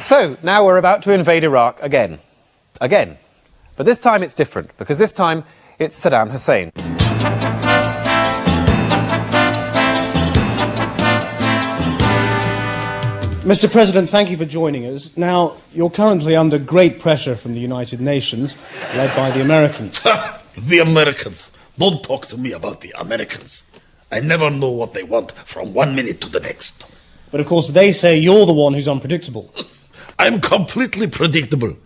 So, now we're about to invade Iraq again. Again. But this time it's different, because this time it's Saddam Hussein. Mr. President, thank you for joining us. Now, you're currently under great pressure from the United Nations, led by the Americans. The Americans. Don't talk to me about the Americans. I never know what they want from one minute to the next. But of course, they say you're the one who's unpredictable. I'm completely predictable.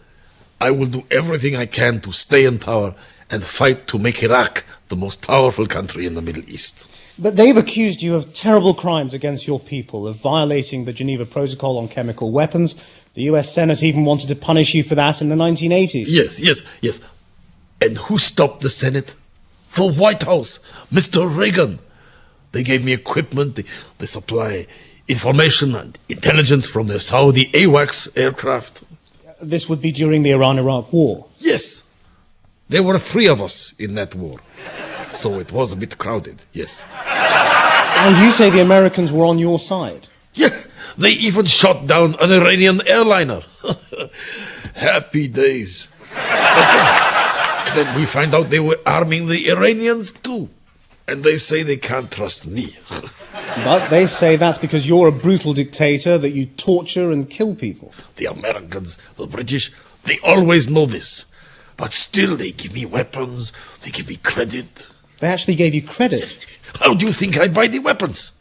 I will do everything I can to stay in power and fight to make Iraq the most powerful country in the Middle East. But they've accused you of terrible crimes against your people, of violating the Geneva Protocol on chemical weapons. The US Senate even wanted to punish you for that in the 1980s. Yes. And who stopped the Senate? The White House, Mr. Reagan. They gave me equipment, they supply information and intelligence from their Saudi AWACS aircraft. This would be during the Iran-Iraq war? Yes. There were 3 of us in that war. So it was a bit crowded, yes. And you say the Americans were on your side? Yeah, they even shot down an Iranian airliner. Happy days. But then we find out they were arming the Iranians too. And they say they can't trust me. But they say that's because you're a brutal dictator, that you torture and kill people. The Americans, the British, they always know this. But still they give me weapons, they give me credit. They actually gave you credit? How do you think I buy the weapons?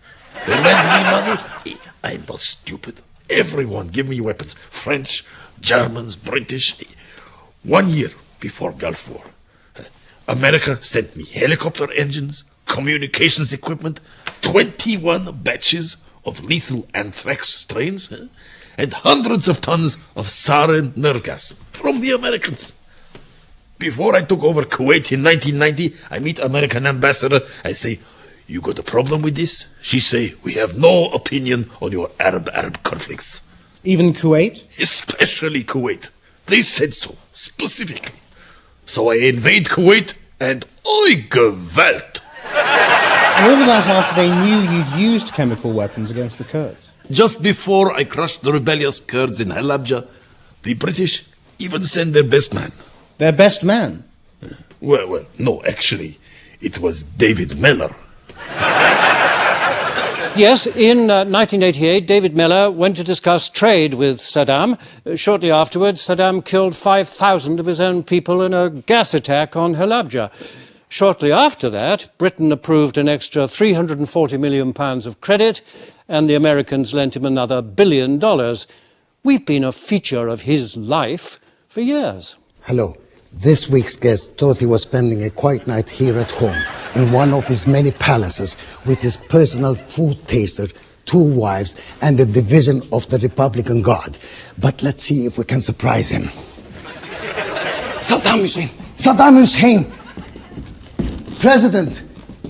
They lend me money? I'm not stupid. Everyone give me weapons. French, Germans, British. 1 year before Gulf War, America sent me helicopter engines, communications equipment, 21 batches of lethal anthrax strains, and hundreds of tons of sarin nerve gas from the Americans. Before I took over Kuwait in 1990, I meet American ambassador. I say, "You got a problem with this?" She say, "We have no opinion on your Arab conflicts." Even Kuwait? Especially Kuwait. They said so, specifically. So I invade Kuwait and oi Gewalt. And all that after they knew you'd used chemical weapons against the Kurds? Just before I crushed the rebellious Kurds in Halabja, the British even sent their best man. Their best man? Well, no, actually, it was David Miller. Yes, in 1988, David Miller went to discuss trade with Saddam. Shortly afterwards, Saddam killed 5,000 of his own people in a gas attack on Halabja. Shortly after that, Britain approved an extra £340 million of credit, and the Americans lent him another $1 billion. We've been a feature of his life for years. Hello. This week's guest thought he was spending a quiet night here at home in one of his many palaces with his personal food taster, 2 wives, and the division of the Republican Guard. But let's see if we can surprise him. Saddam Hussein! Saddam Hussein! President,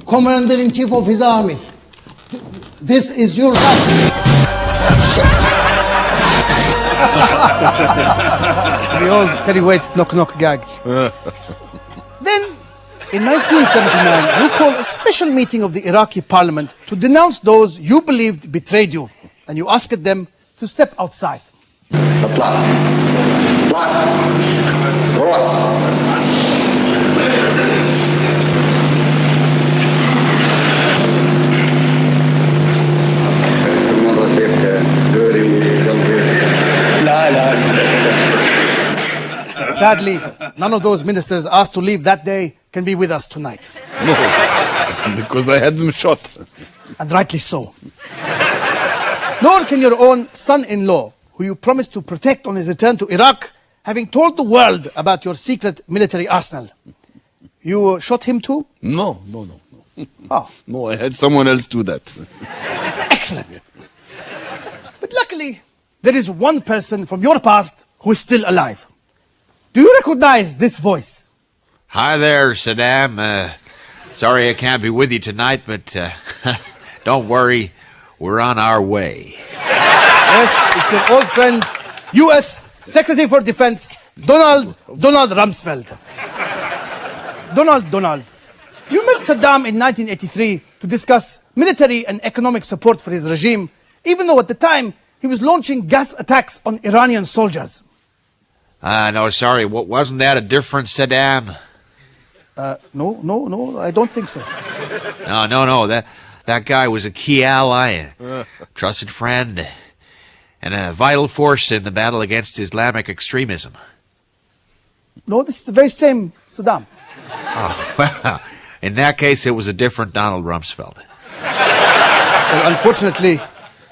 Commander-in-Chief of his armies. This is your life. Shit! The old Teddy Waits knock-knock gag. Then, in 1979, you called a special meeting of the Iraqi parliament to denounce those you believed betrayed you, and you asked them to step outside. Sadly, none of those ministers asked to leave that day can be with us tonight. No, because I had them shot. And rightly so. Nor can your own son-in-law, who you promised to protect on his return to Iraq, having told the world about your secret military arsenal. You shot him too? No. Oh. No, I had someone else do that. Excellent. But luckily, there is one person from your past who is still alive. Do you recognize this voice? Hi there, Saddam. Sorry I can't be with you tonight, but don't worry, we're on our way. Yes, it's your old friend, U.S. Secretary for Defense, Donald Rumsfeld. Donald, you met Saddam in 1983 to discuss military and economic support for his regime, even though at the time He was launching gas attacks on Iranian soldiers. No, sorry. Wasn't that a different Saddam? No, I don't think so. No. That guy was a key ally, a trusted friend, and a vital force in the battle against Islamic extremism. No, this is the very same Saddam. Oh, well, in that case, it was a different Donald Rumsfeld. Well, unfortunately,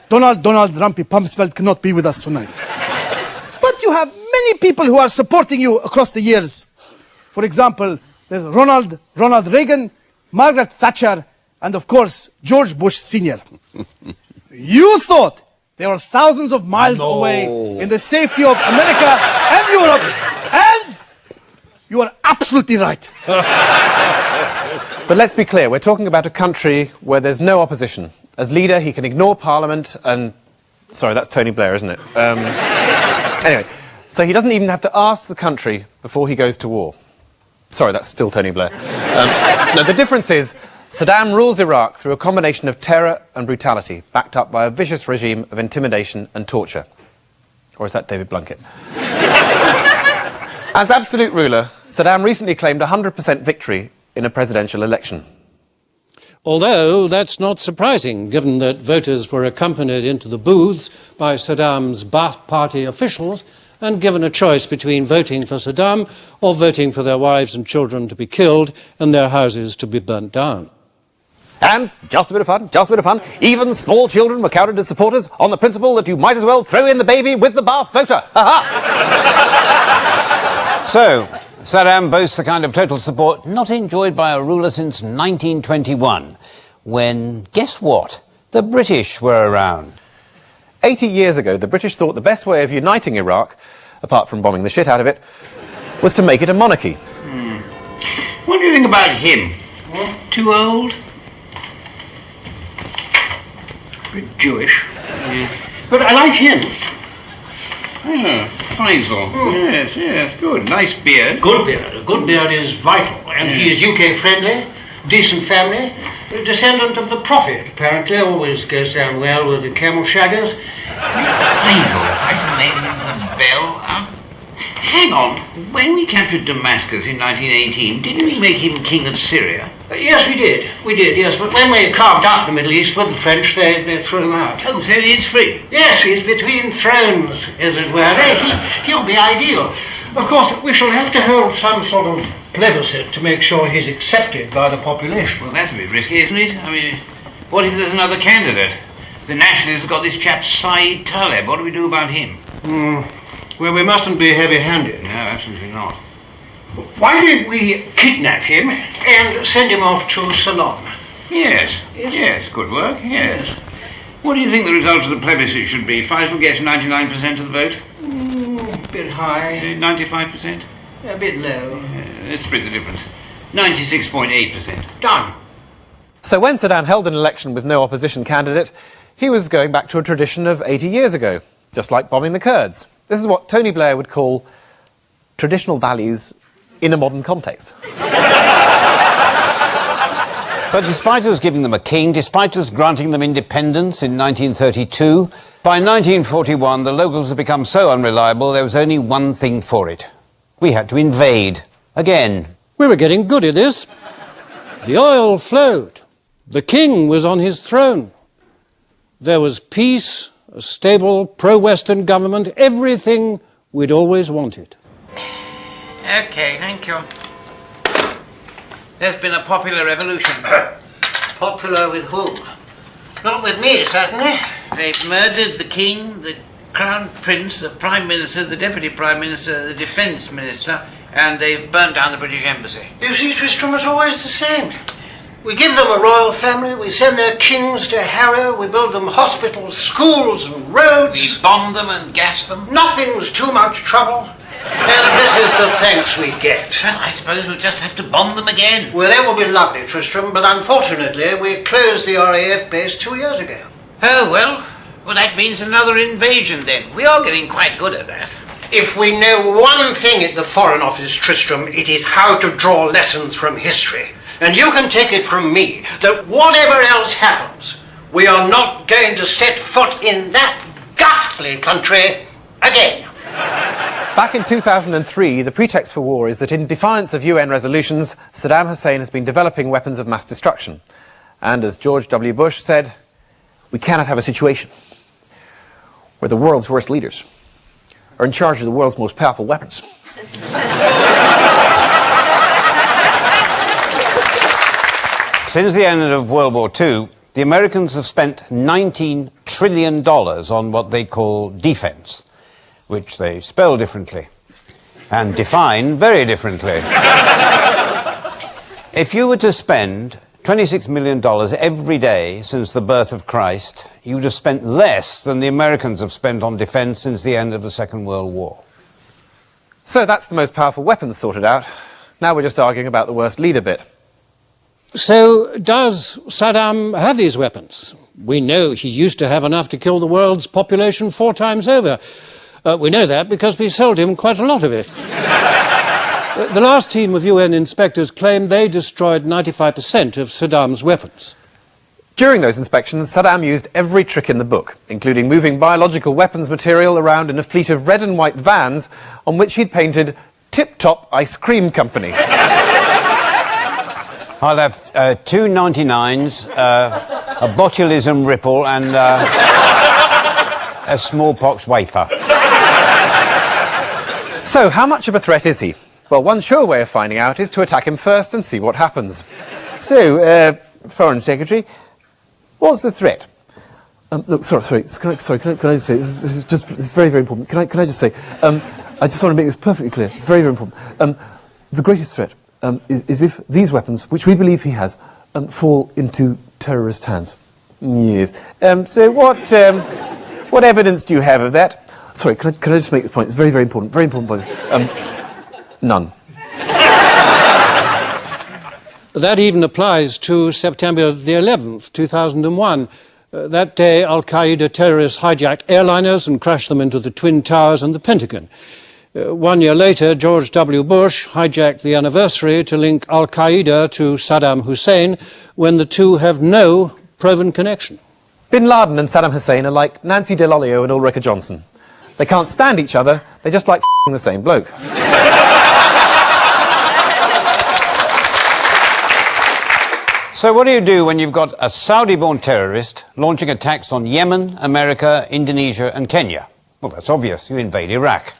Donald Rumpy Rumsfeld cannot be with us tonight. But you have many people who are supporting you across the years. For example, there's Ronald Reagan, Margaret Thatcher, and of course, George Bush Sr. You thought they were thousands of miles away in the safety of America and Europe, and you are absolutely right. But let's be clear, we're talking about a country where there's no opposition. As leader, he can ignore Parliament and... Sorry, that's Tony Blair, isn't it? Anyway, so he doesn't even have to ask the country before he goes to war. Sorry, that's still Tony Blair. No, the difference is Saddam rules Iraq through a combination of terror and brutality, backed up by a vicious regime of intimidation and torture. Or is that David Blunkett? As absolute ruler, Saddam recently claimed 100% victory in a presidential election. Although that's not surprising, given that voters were accompanied into the booths by Saddam's Ba'ath Party officials and given a choice between voting for Saddam or voting for their wives and children to be killed and their houses to be burnt down. And, just a bit of fun, even small children were counted as supporters on the principle that you might as well throw in the baby with the Ba'ath voter. So, Saddam boasts the kind of total support not enjoyed by a ruler since 1921, when, guess what, the British were around. 80 years ago, the British thought the best way of uniting Iraq, apart from bombing the shit out of it, was to make it a monarchy. What do you think about him? Too old? A bit Jewish. Yes. But I like him. Yeah, Faisal. Yes, good. Nice beard. Good beard. A good beard is vital. And he is UK friendly, decent family, a descendant of the Prophet, apparently. Always goes down well with the camel shaggers. Faisal. That name rings a bell. Hang on. When we captured Damascus in 1918, didn't we make him king of Syria? Yes, we did. Yes. But when we carved out the Middle East with the French, they threw him out. Oh, so he's free? Yes, he's between thrones, as it were. He'll be ideal. Of course, we shall have to hold some sort of plebiscite to make sure he's accepted by the population. Well, that's a bit risky, isn't it? I mean, what if there's another candidate? The Nationalists have got this chap Saeed Taleb. What do we do about him? Well, we mustn't be heavy-handed. No, absolutely not. Why did we kidnap him and send him off to Ceylon? Yes, good work, yes. What do you think the result of the plebiscite should be? Faisal gets 99% of the vote? A bit high. 95%? A bit low. Let's split the difference. 96.8%. Done. So when Saddam held an election with no opposition candidate, he was going back to a tradition of 80 years ago, just like bombing the Kurds. This is what Tony Blair would call traditional values in a modern context. But despite us giving them a king, despite us granting them independence in 1932, by 1941 the locals had become so unreliable there was only one thing for it. We had to invade. Again. We were getting good at this. The oil flowed. The king was on his throne. There was peace, a stable, pro-Western government, everything we'd always wanted. Okay, thank you. There's been a popular revolution. Popular with whom? Not with me, certainly. They've murdered the king, the crown prince, the prime minister, the deputy prime minister, the defence minister, and they've burnt down the British embassy. You see, Tristram, it's always the same. We give them a royal family, we send their kings to Harrow, we build them hospitals, schools and roads. We bomb them and gas them. Nothing's too much trouble. And this is the thanks we get. Well, I suppose we'll just have to bomb them again. Well, that will be lovely, Tristram, but unfortunately we closed the RAF base 2 years ago. Oh, well, that means another invasion then. We are getting quite good at that. If we know one thing at the Foreign Office, Tristram, it is how to draw lessons from history. And you can take it from me that whatever else happens, we are not going to set foot in that gut ghastly country again. Back in 2003, the pretext for war is that in defiance of UN resolutions, Saddam Hussein has been developing weapons of mass destruction. And as George W. Bush said, we cannot have a situation where the world's worst leaders are in charge of the world's most powerful weapons. Since the end of World War II, the Americans have spent $19 trillion on what they call defense, which they spell differently and define very differently. If you were to spend $26 million every day since the birth of Christ, you would have spent less than the Americans have spent on defense since the end of the Second World War. So that's the most powerful weapons sorted out. Now we're just arguing about the worst leader bit. So, does Saddam have these weapons? We know he used to have enough to kill the world's population 4 times over. We know that because we sold him quite a lot of it. The last team of UN inspectors claimed they destroyed 95% of Saddam's weapons. During those inspections, Saddam used every trick in the book, including moving biological weapons material around in a fleet of red and white vans on which he'd painted Tip Top Ice Cream Company. I'll have 2 99s, a botulism ripple and a smallpox wafer. So, how much of a threat is he? Well, one sure way of finding out is to attack him first and see what happens. So, Foreign Secretary, what's the threat? Look, sorry, can I just say, it's very, very important. Can I just say, I just want to make this perfectly clear. It's very, very important. The greatest threat is if these weapons, which we believe he has, fall into terrorist hands. Yes. So what evidence do you have of that? Sorry, can I just make this point? It's very, very important. Very important point. None. That even applies to September the 11th, 2001. That day, Al-Qaeda terrorists hijacked airliners and crashed them into the Twin Towers and the Pentagon. 1 year later, George W. Bush hijacked the anniversary to link Al-Qaeda to Saddam Hussein when the two have no proven connection. Bin Laden and Saddam Hussein are like Nancy Delolio and Ulrika Johnson. They can't stand each other, they just like f***ing the same bloke. So what do you do when you've got a Saudi-born terrorist launching attacks on Yemen, America, Indonesia and Kenya? Well, that's obvious. You invade Iraq.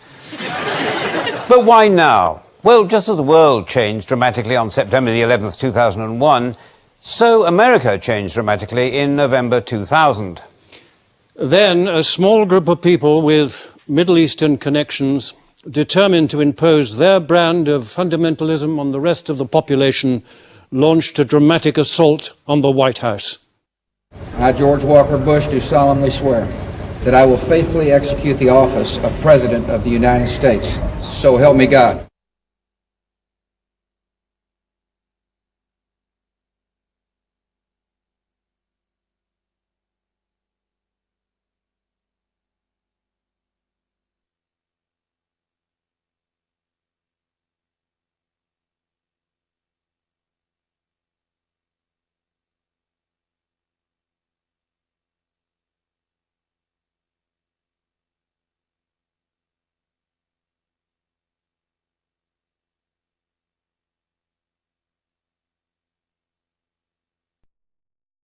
But why now? Well, just as the world changed dramatically on September the 11th, 2001, so America changed dramatically in November 2000. Then a small group of people with Middle Eastern connections determined to impose their brand of fundamentalism on the rest of the population launched a dramatic assault on the White House. I, George Walker Bush, do solemnly swear that I will faithfully execute the office of President of the United States. So help me God.